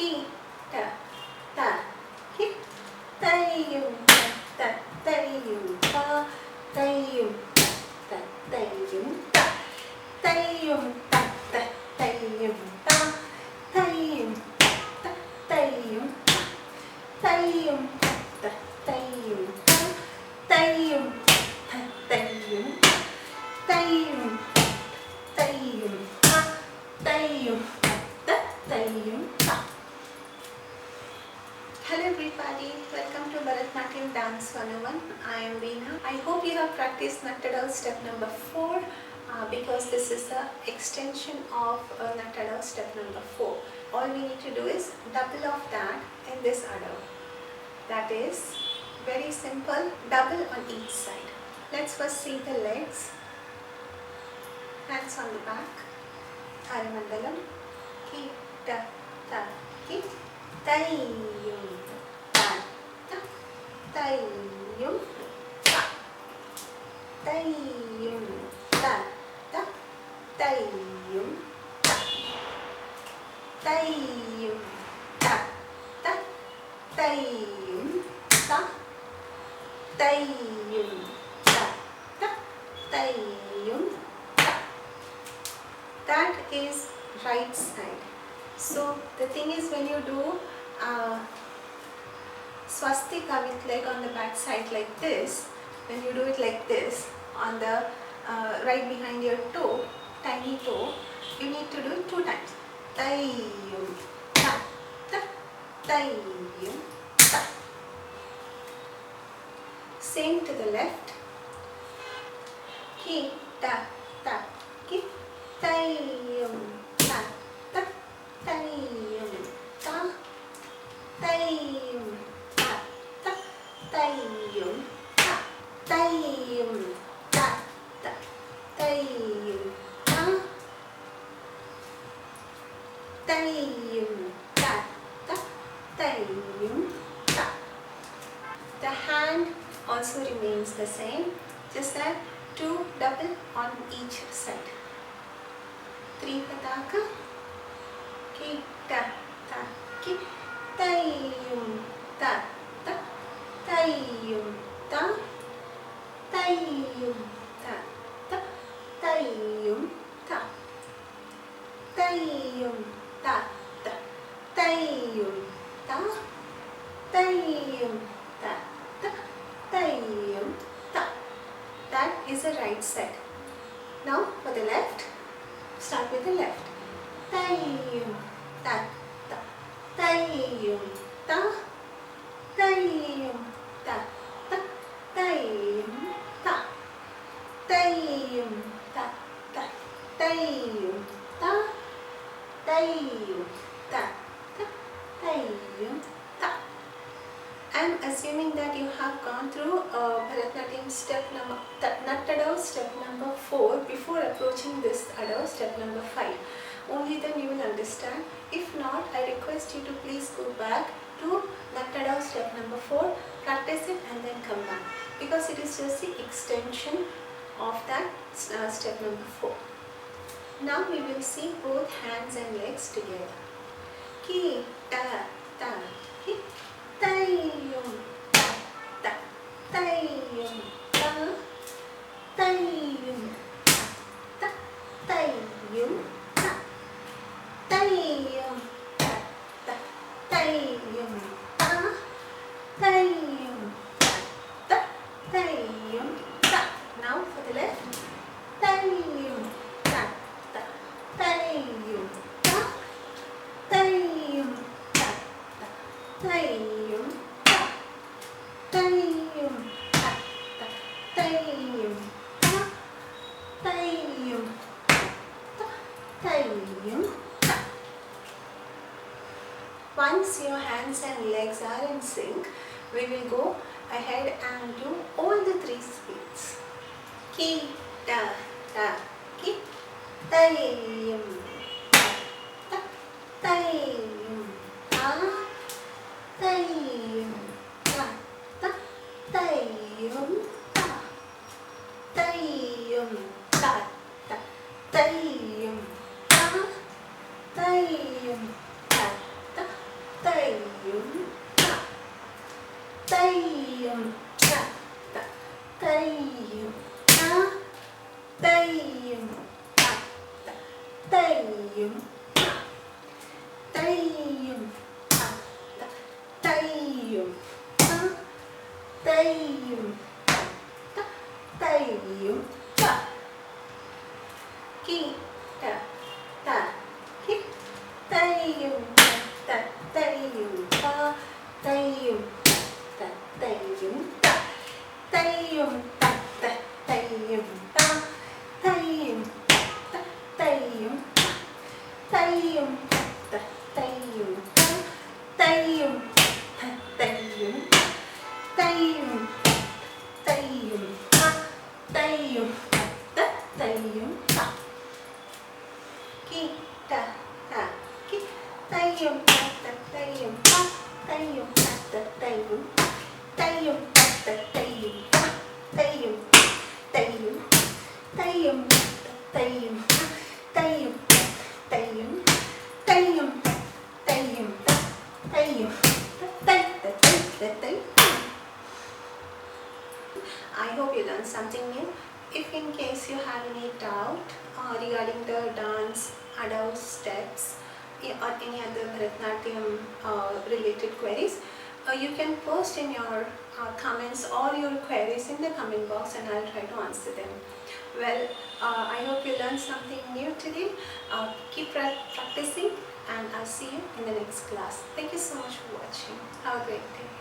ki ta ta ki tayyum ta tayyum ta tayyum ta tayyum ta tayyum ta tayyum ta tayyum ta tayyum tayyum ta tayyum ta tayyum ta tayyum tayyum tayyum ta tayyum ta tayyum ta. Hello everybody, welcome to Bharatnatyam Dance 101. I am Veena. I hope you have practiced Natta Adav step number 4 because this is the extension of Natta Adav step number 4. All we need to do is double of that in this Adav. That is very simple, double on each side. Let's first see the legs. Hands on the back. Arimandalam. Ki ta ta ki tayyum ta ta tayyum ta tayyum ta ta tayyum ta tayyum ta ta tayyum ta tayyum ta ta tayyum ta. That is right side. So the thing is, when you do swastika with leg on the back side like this, when you do it like this on the right behind your toe, tiny toe, you need to do it 2 times. Tayyum ta ta tayyum ta. Same to the left. Ki ta ta ki tayyum ta ta tayyum ta tayyum ta ta tayyum ta tayyum ta ta tayyum ta tayyum ta ta tayyum ta. The hand also remains the same, just that 2 double on each side. 3 pataka. Ki ta ta ki tayyum ta ta tayyum ta tayyum ta ta tayyum ta tayyum ta ta tayyum ta tayyum ta ta tayyum ta. That is the right side. Now for the left, start with the left. Tayyum ta ta tayyum ta tayyum ta ta tayyum ta tayyum ta ta tayyum ta tayyum ta ta tayyum ta. I am assuming that you have gone through Bharatnatyam step number Natta Adav step number 4 before approaching this Adav step number 5. Only then you will understand. If not, I request you to please go back to Natta Adav step number 4, practice it and then come back, because it is just the extension of that step number 4. Now we will see both hands and legs together. Ki ta ta ki tayyum ta ta tayyum ta tayyum ta ta tayyum ta tayyum ta ta tayyum ta tayyum ta ta tayyum ta. Now for the left. Tayyum ta ta tayyum ta tayyum ta ta tayyum ta tayyum ta ta tayyum ta tayyum ta tayyum ta. Once your hands and legs are in sync, we will go ahead and do all the 3 speeds. Ki ta ta ki tayyum ta ta tayyum ta tayyum ta ta tayyum ta tayyum ta ta tayyum ta tayyum ta ta tayyum ta ta tayyum ta tayyum ta ta tayyum ta tayyum ta ta tayyum ta tayyum ta ta tayyum ta ki ta ta ki tayyum ta tayyum ta tayyum ta tayyum ta tayyum ta ta tayyum ta tayyum ta tayyum ta tayyum ta tayyum ta tayyum ta tayyum tayyum tayyum ta tayyum ta tayyum ta ki ta ta ki tayyum ta ta tayyum ta tayyum ta ta tayyum tayyum ta ta tayyum ta tayyum tayyum tayyum ta tayyum tayyum tayyum tayyum tayyum ta tayyum tayyum. I hope you learned something new. If in case you have any doubt regarding the dance Adav steps or any other Bharatnatyam related queries, you can post in your comments all your queries in the comment box and I'll try to answer them. Well, I hope you learned something new today. Keep practicing and I'll see you in the next class. Thank you so much for watching. Have a great day.